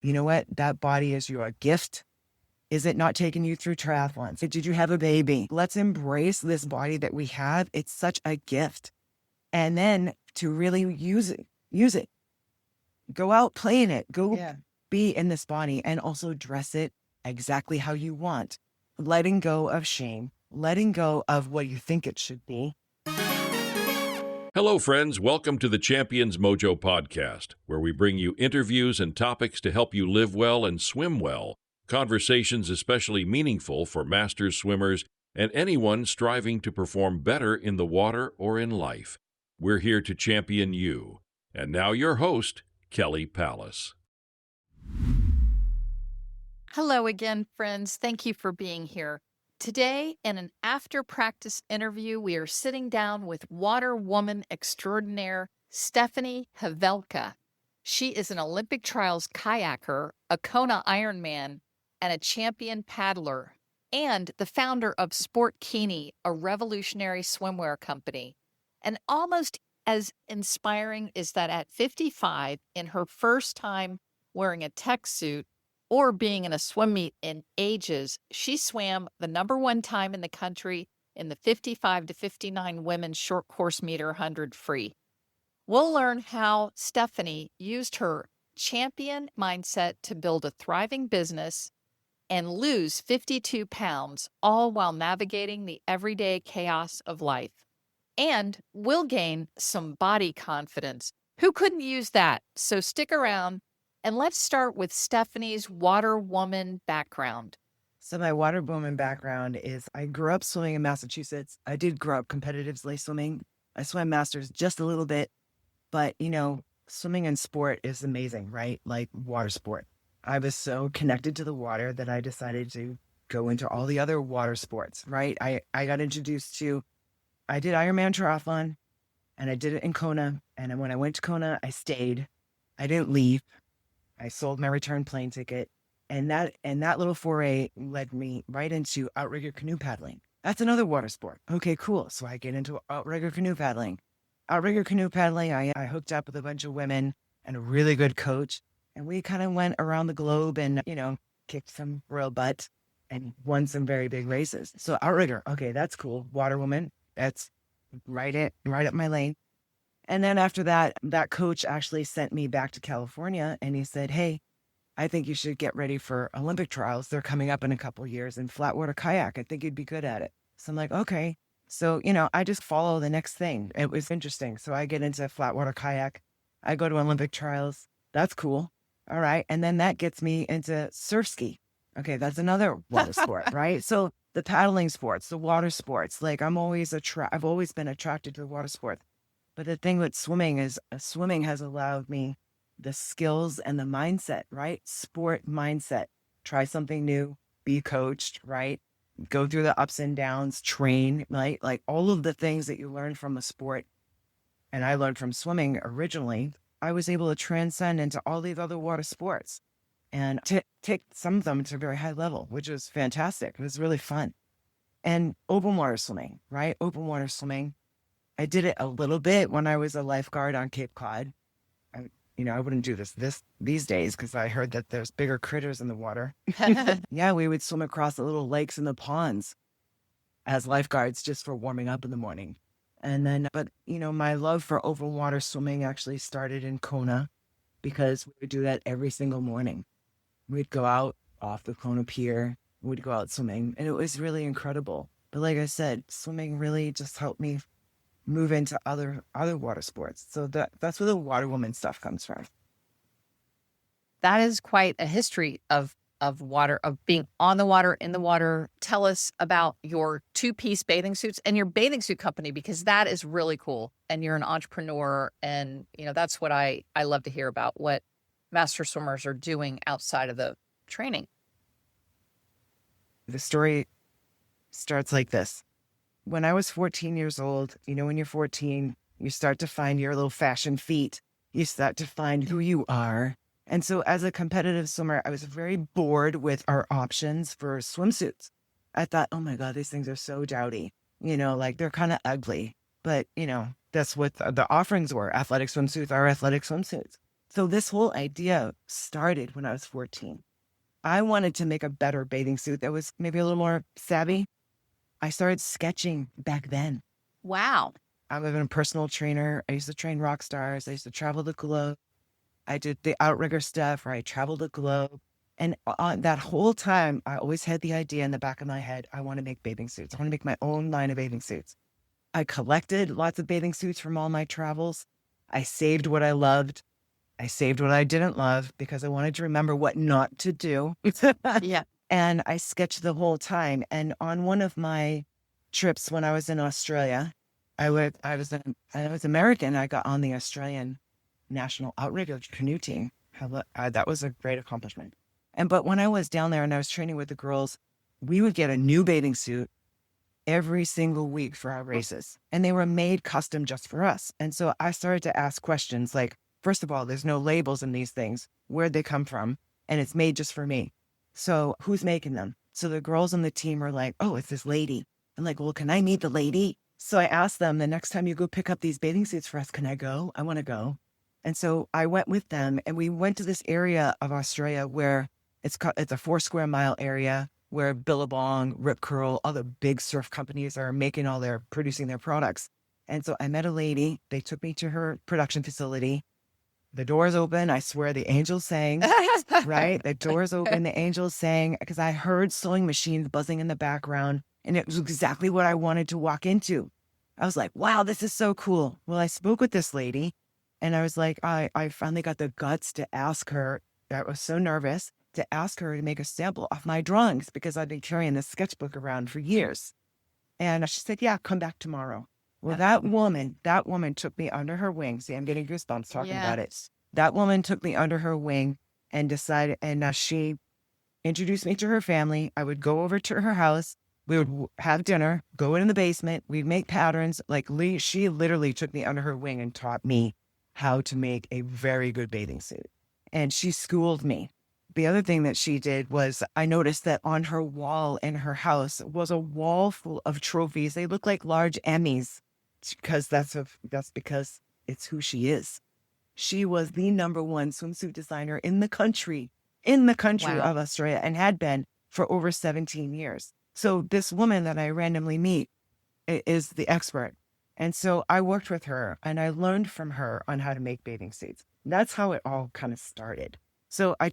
You know what? That body is your gift. Is it not taking you through triathlons? Did you have a baby? Let's embrace this body that we have. It's such a gift. And then to really use it, go out, play in it, go be in this body and also dress it exactly how you want. Letting go of shame, letting go of what you think it should be. Hello, friends. Welcome to the Champions Mojo podcast, where we bring you interviews and topics to help you live well and swim well. Conversations especially meaningful for masters swimmers and anyone striving to perform better in the water or in life. We're here to champion you. And now your host, Kelly Pallas. Hello again, friends. Thank you for being here. Today, in an after-practice interview, we are sitting down with water woman extraordinaire Stephanie Havelka. She is an Olympic trials kayaker, a Kona Ironman, and a champion paddler, and the founder of Sport Kini, a revolutionary swimwear company. And almost as inspiring is that at 55, in her first time wearing a tech suit or being in a swim meet in ages, she swam the #1 time in the country in the 55 to 59 women's short course meter 100 free. We'll learn how Stephanie used her champion mindset to build a thriving business and lose 52 pounds, all while navigating the everyday chaos of life. And we'll gain some body confidence. Who couldn't use that? So stick around and let's start with Stephanie's water woman background. So my water woman background is I grew up swimming in Massachusetts. I did grow up competitively swimming. I swam masters just a little bit, but swimming in sport is amazing, right? Like water sport. I was so connected to the water that I decided to go into all the other water sports, right? I got introduced to, I did Ironman triathlon and I did it in Kona. And when I went to Kona, I stayed. I didn't leave. I sold my return plane ticket. And that little foray led me right into outrigger canoe paddling. That's another water sport. Okay, cool. So I get into outrigger canoe paddling. Outrigger canoe paddling, I hooked up with a bunch of women and a really good coach. And we kind of went around the globe and, kicked some real butt and won some very big races. So outrigger, okay, that's cool. Water woman, that's right up my lane. And then after that, that coach actually sent me back to California and he said, hey, I think you should get ready for Olympic trials. They're coming up in a couple of years in flatwater kayak. I think you'd be good at it. So I'm like, okay. So, I just follow the next thing. It was interesting. So I get into flatwater kayak. I go to Olympic trials. That's cool. All right. And then that gets me into surf ski. Okay. That's another water sport, right? So the paddling sports, the water sports, like I've always been attracted to the water sport. But the thing with swimming is swimming has allowed me the skills and the mindset, right? Sport mindset. Try something new, be coached, right? Go through the ups and downs, train, right? Like all of the things that you learn from a sport. And I learned from swimming originally. I was able to transcend into all these other water sports and to take some of them to a very high level, which was fantastic. It was really fun. And open water swimming, right? Open water swimming. I did it a little bit when I was a lifeguard on Cape Cod. I wouldn't do this these days because I heard that there's bigger critters in the water. Yeah, we would swim across the little lakes and the ponds as lifeguards just for warming up in the morning. And then, but my love for open water swimming actually started in Kona because we would do that every single morning. We'd go out off the Kona pier, we'd go out swimming, and it was really incredible. But like I said, swimming really just helped me move into other water sports. So that's where the water woman stuff comes from. That is quite a history of water, of being on the water, in the water. Tell us about your two-piece bathing suits and your bathing suit company, because that is really cool. And you're an entrepreneur. And, that's what I love to hear about, what master swimmers are doing outside of the training. The story starts like this. When I was 14 years old, when you're 14, you start to find your little fashion feet. You start to find who you are. And so as a competitive swimmer, I was very bored with our options for swimsuits. I thought, oh my God, these things are so dowdy. Like they're kind of ugly. But, that's what the offerings were. Athletic swimsuits are athletic swimsuits. So this whole idea started when I was 14. I wanted to make a better bathing suit that was maybe a little more savvy. I started sketching back then. Wow. I'm a personal trainer. I used to train rock stars. I used to travel the globe. I did the outrigger stuff where I traveled the globe. And on that whole time, I always had the idea in the back of my head, I want to make bathing suits. I want to make my own line of bathing suits. I collected lots of bathing suits from all my travels. I saved what I loved. I saved what I didn't love because I wanted to remember what not to do. Yeah. And I sketched the whole time. And on one of my trips when I was in Australia, I was American. I got on the Australian national outrigger canoe team. That was a great accomplishment. But when I was down there and I was training with the girls, we would get a new bathing suit every single week for our races, and they were made custom just for us. And so I started to ask questions like, first of all, there's no labels in these things. Where'd they come from? And it's made just for me. So who's making them? So the girls on the team were like, oh, it's this lady. I'm like, well, can I meet the lady? So I asked them, the next time you go pick up these bathing suits for us, can I go? I want to go. And so I went with them, and we went to this area of Australia where it's a 4 square mile area where Billabong, Rip Curl, all the big surf companies are producing their products. And so I met a lady. They took me to her production facility. The doors open. I swear the angels sang, right? The doors open, the angels sang, because I heard sewing machines buzzing in the background. And it was exactly what I wanted to walk into. I was like, wow, this is so cool. Well, I spoke with this lady, and I was like, I finally got the guts to ask her. I was so nervous to ask her to make a sample of my drawings because I'd been carrying this sketchbook around for years. And she said, yeah, come back tomorrow. Well, that woman took me under her wing. See, I'm getting goosebumps talking about it. That woman took me under her wing and decided, and she introduced me to her family. I would go over to her house. We would have dinner, go in the basement. We'd make patterns. She literally took me under her wing and taught me how to make a very good bathing suit. And she schooled me. The other thing that she did was I noticed that on her wall in her house was a wall full of trophies. They look like large Emmys because that's because it's who she is. She was the #1 swimsuit designer in the country Wow. of Australia, and had been for over 17 years. So this woman that I randomly meet is the expert. And so I worked with her and I learned from her on how to make bathing suits. That's how it all kind of started. So I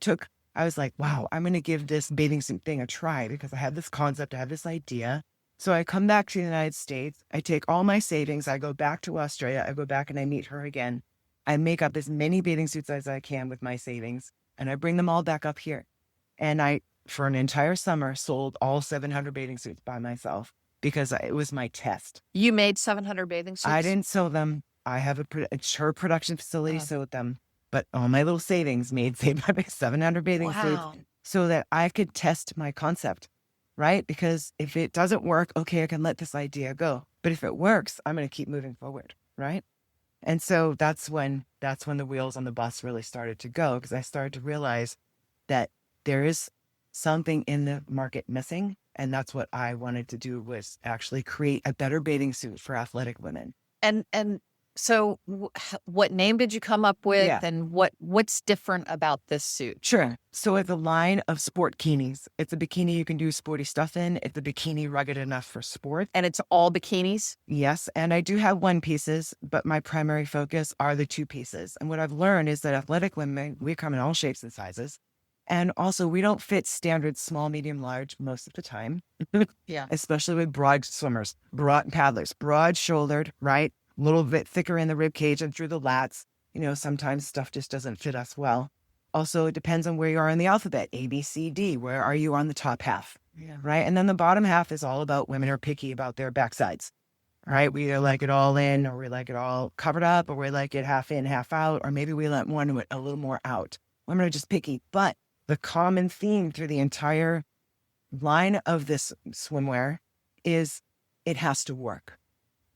was like, wow, I'm going to give this bathing suit thing a try because I have this concept, I have this idea. So I come back to the United States. I take all my savings. I go back to Australia. I go back and I meet her again. I make up as many bathing suits as I can with my savings, and I bring them all back up here. And I, for an entire summer, sold all 700 bathing suits by myself because it was my test. You made 700 bathing suits? I didn't sew them. I have it's her production facility sewed them. But all my little savings saved my 700 bathing suits so that I could test my concept, right? Because if it doesn't work, okay, I can let this idea go. But if it works, I'm going to keep moving forward, right? And so that's when the wheels on the bus really started to go, because I started to realize that there is something in the market missing. And that's what I wanted to do, was actually create a better bathing suit for athletic women. And so what name did you come up with? Yeah. And what's different about this suit? Sure. So it's a line of Sport Kinis. It's a bikini you can do sporty stuff in. It's a bikini rugged enough for sport. And it's all bikinis? Yes. And I do have 1 pieces, but my primary focus are the 2 pieces. And what I've learned is that athletic women, we come in all shapes and sizes. And also, we don't fit standard small, medium, large most of the time. Yeah. Especially with broad swimmers, broad paddlers, broad shouldered, right? A little bit thicker in the rib cage and through the lats. Sometimes stuff just doesn't fit us well. Also, it depends on where you are in the alphabet. A, B, C, D. Where are you on the top half? Yeah. Right? And then the bottom half is all about women are picky about their backsides. Right? We either like it all in, or we like it all covered up, or we like it half in, half out, or maybe we let one a little more out. Women are just picky. But the common theme through the entire line of this swimwear is it has to work.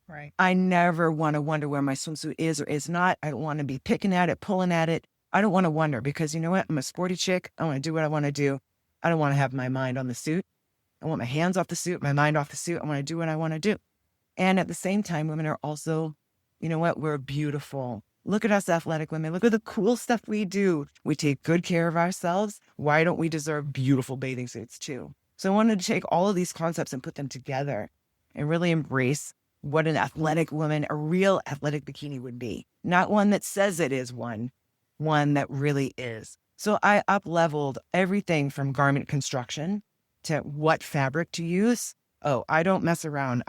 Right. I never want to wonder where my swimsuit is or is not. I don't want to be picking at it, pulling at it. I don't want to wonder, because you know what? I'm a sporty chick. I want to do what I want to do. I don't want to have my mind on the suit. I want my hands off the suit, my mind off the suit. I want to do what I want to do. And at the same time, women are also, you know what? We're beautiful. Look at us athletic women. Look at the cool stuff we do. We take good care of ourselves. Why don't we deserve beautiful bathing suits too? So I wanted to take all of these concepts and put them together and really embrace what an athletic woman, a real athletic bikini would be. Not one that says it is one that really is. So I up-leveled everything from garment construction to what fabric to use. Oh, I don't mess around.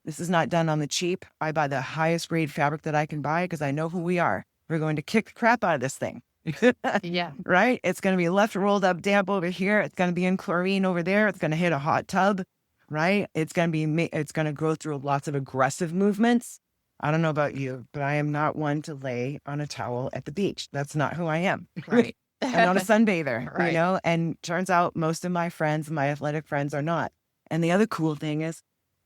This is not done on the cheap. I buy the highest grade fabric that I can buy because I know who we are. We're going to kick the crap out of this thing. Yeah. Right? It's going to be left rolled up damp over here. It's going to be in chlorine over there. It's going to hit a hot tub, right? It's going to go through lots of aggressive movements. I don't know about you, but I am not one to lay on a towel at the beach. That's not who I am. Right. I'm not a sunbather, Right. you know? And turns out most of my friends, my athletic friends, are not. And the other cool thing is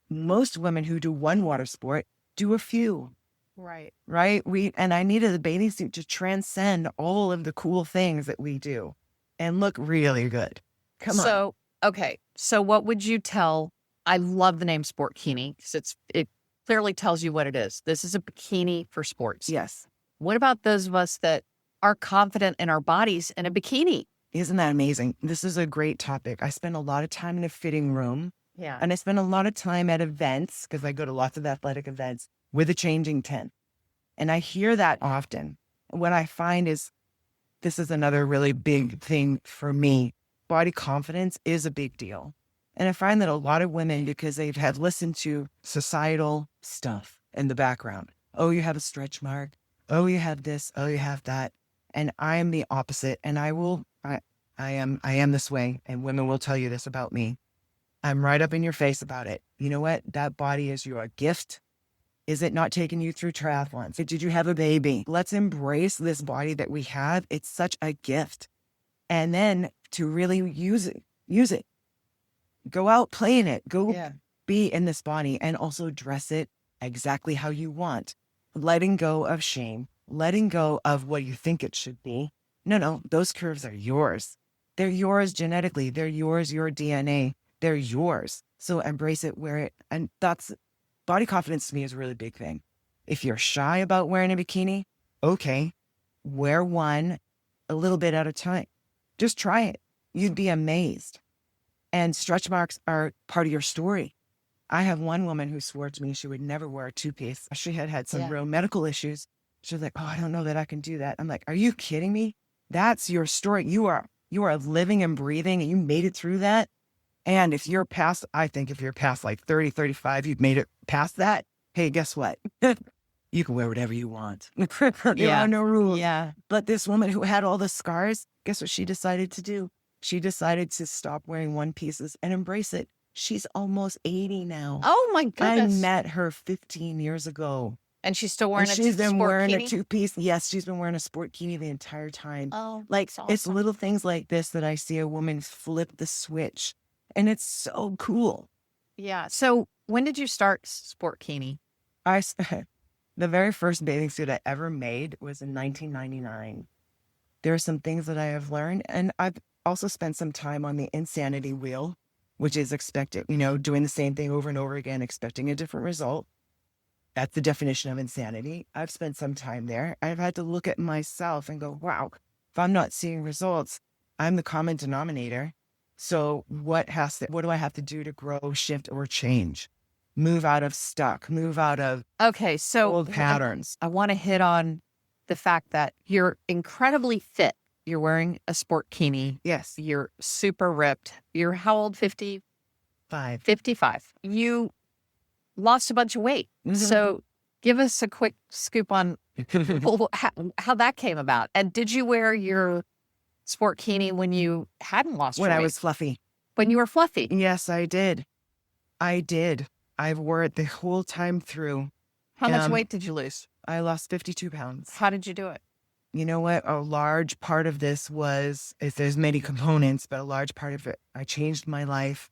most women who do one water sport do a few. Right. Right? And I needed a bathing suit to transcend all of the cool things that we do and look really good. Come on. Okay. So what would you tell? I love the name Sport Kini because it clearly tells you what it is. This is a bikini for sports. Yes. What about those of us that are confident in our bodies in a bikini? Isn't that amazing? This is a great topic. I spend a lot of time in a fitting room. Yeah. And I spend a lot of time at events because I go to lots of athletic events with a changing tent. And I hear that often. What I find is this is another really big thing for me. Body confidence is a big deal. And I find that a lot of women, because they've had listened to societal stuff in the background. Oh, you have a stretch mark. Oh, you have this. Oh, you have that. And I am the opposite. And I am this way. And women will tell you this about me. I'm right up in your face about it. You know what? That body is your gift. Is it not taking you through triathlons? Did you have a baby? Let's embrace this body that we have. It's such a gift. And then to really use it. Go out, play in it. Go be in this body and also dress it exactly how you want. Letting go of shame, letting go of what you think it should be. No, those curves are yours. They're yours genetically. They're yours, your DNA. They're yours. So embrace it, wear it. And that's body confidence to me is a really big thing. If you're shy about wearing a bikini, okay, wear one a little bit at a time. Just try it. You'd be amazed. And stretch marks are part of your story. I have one woman who swore to me she would never wear a two-piece. She had some real medical issues. She was like, oh, I don't know that I can do that. I'm like, are you kidding me? That's your story. You are living and breathing and you made it through that. And if you're past, I think if you're past like 30, 35, you've made it past that. Hey, guess what? You can wear whatever you want. There are no rules. Yeah. But this woman who had all the scars, guess what she decided to do? She decided to stop wearing one pieces and embrace it. She's almost 80 now. Oh my I goodness. met her 15 years ago. And she's still wearing And she's been wearing Sport a two-piece. Yes, she's been wearing a Sport Kini the entire time. Oh, Like, that's it's awesome. little things like this that I see a woman flip the switch. And it's so cool. Yeah. So when did you start Sport Kini? The very first bathing suit I ever made was in 1999. There are some things that I have learned. And I've also spent some time on the insanity wheel, which is doing the same thing over and over again, expecting a different result. That's the definition of insanity. I've spent some time there. I've had to look at myself and go, wow, if I'm not seeing results, I'm the common denominator. So what do I have to do to grow, shift, or change? Move out of stuck, move out of old patterns. I want to hit on the fact that you're incredibly fit. You're wearing a Sport Kini. Yes. You're super ripped. You're how old? 50? 55. You lost a bunch of weight. Mhm. So give us a quick scoop on how that came about. And did you wear your Sport Kini when you hadn't lost When your I weight? was fluffy. When you were fluffy? Yes, I did. I wore it the whole time through. How much weight did you lose? I lost 52 pounds. How did you do it? You know what? A large part of this there's many components, but a large part of it, I changed my life.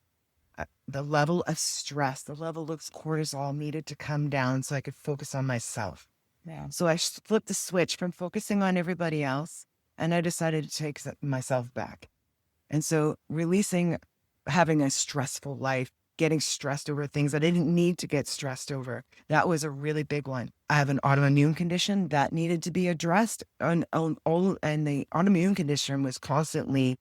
The level of stress, the level of cortisol needed to come down so I could focus on myself. Yeah. So I flipped the switch from focusing on everybody else, and I decided to take myself back. And so having a stressful life getting stressed over things I didn't need to get stressed over. That was a really big one. I have an autoimmune condition that needed to be addressed, and the autoimmune condition was constantly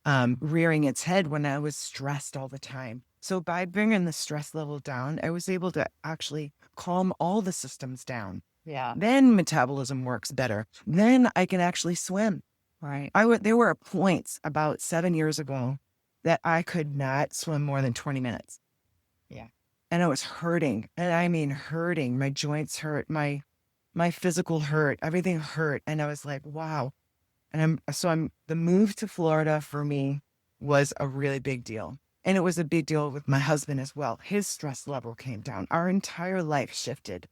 rearing its head when I was stressed all the time. So by bringing the stress level down, I was able to actually calm all the systems down. Yeah. Then metabolism works better. Then I can actually swim. Right. There were points about 7 years ago that I could not swim more than 20 minutes. Yeah. And I was hurting. And I mean hurting. My joints hurt, my physical hurt, everything hurt. And I was like, wow. And the move to Florida for me was a really big deal. And it was a big deal with my husband as well. His stress level came down. Our entire life shifted.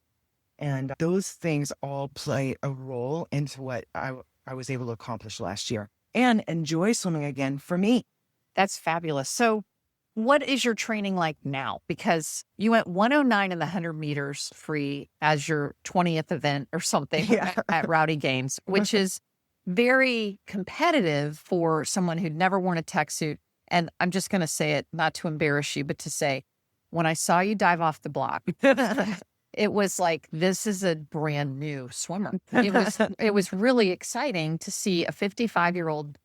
And those things all play a role into what I was able to accomplish last year and enjoy swimming again for me. That's fabulous. So what is your training like now? Because you went 109 in the 100 meters free as your 20th event or something at Rowdy Games, which is very competitive for someone who'd never worn a tech suit. And I'm just going to say it, not to embarrass you, but to say, when I saw you dive off the block, it was like, this is a brand new swimmer. It was really exciting to see a 55-year-old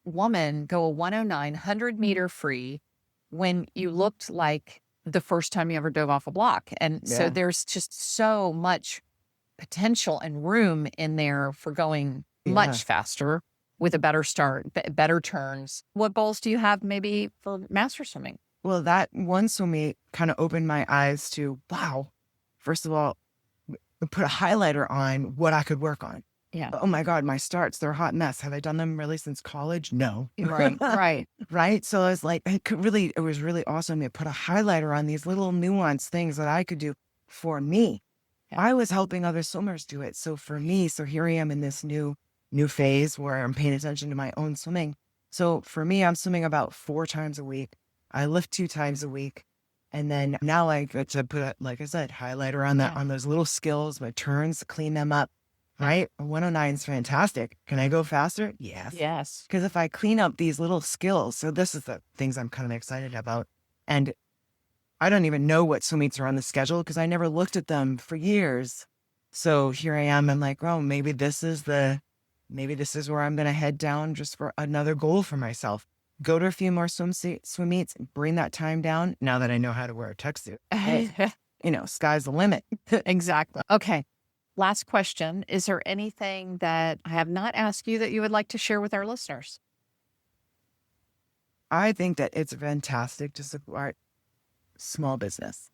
woman go a 109 100-meter free when you looked like the first time you ever dove off a block. And so there's just so much potential and room in there for going much faster with a better start, better turns. What goals do you have maybe for master swimming? Well, that one swim meet kind of opened my eyes to, wow, first of all, put a highlighter on what I could work on. Yeah. Oh my God, my starts, they're a hot mess. Have I done them really since college? No. Right. Right. So I was like, it was really awesome to put a highlighter on these little nuanced things that I could do for me. Yeah. I was helping other swimmers do it. So for me, here I am in this new phase where I'm paying attention to my own swimming. So for me, I'm swimming about 4 times a week. I lift 2 times a week. And then now I get to put, like I said, highlighter on that, on those little skills, my turns, to clean them up. Right? 109 is fantastic. Can I go faster? Yes. Because if I clean up these little skills, so this is the things I'm kind of excited about. And I don't even know what swim meets are on the schedule because I never looked at them for years. So here I am. I'm like, oh, maybe this is where I'm going to head down just for another goal for myself. Go to a few more swim meets, bring that time down. Now that I know how to wear a tech suit, sky's the limit. Exactly. Okay. Last question. Is there anything that I have not asked you that you would like to share with our listeners? I think that it's fantastic to support small business.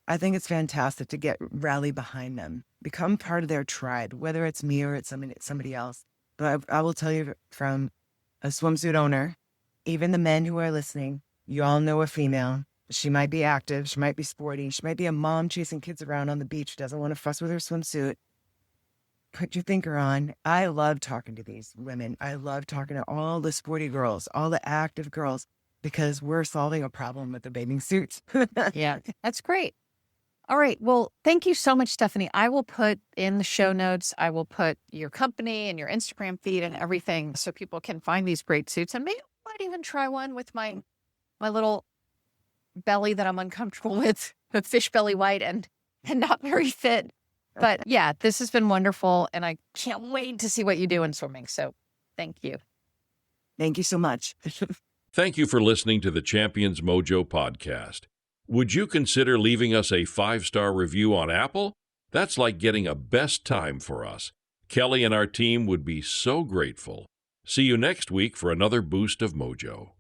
I think it's fantastic to rally behind them, become part of their tribe, whether it's me or it's somebody else. But I will tell you, from a swimsuit owner, even the men who are listening, you all know a female. She might be active. She might be sporty. She might be a mom chasing kids around on the beach, doesn't want to fuss with her swimsuit. Put your thinker on. I love talking to these women. I love talking to all the sporty girls, all the active girls, because we're solving a problem with the bathing suits. Yeah, that's great. All right. Well, thank you so much, Stephanie. I will put in the show notes, I will put your company and your Instagram feed and everything so people can find these great suits. And maybe I might even try one with my little belly that I'm uncomfortable with fish belly white and not very fit. But yeah, this has been wonderful. And I can't wait to see what you do in swimming. So thank you. Thank you so much. Thank you for listening to the Champions Mojo podcast. Would you consider leaving us a 5-star review on Apple? That's like getting a best time for us. Kelly and our team would be so grateful. See you next week for another boost of mojo.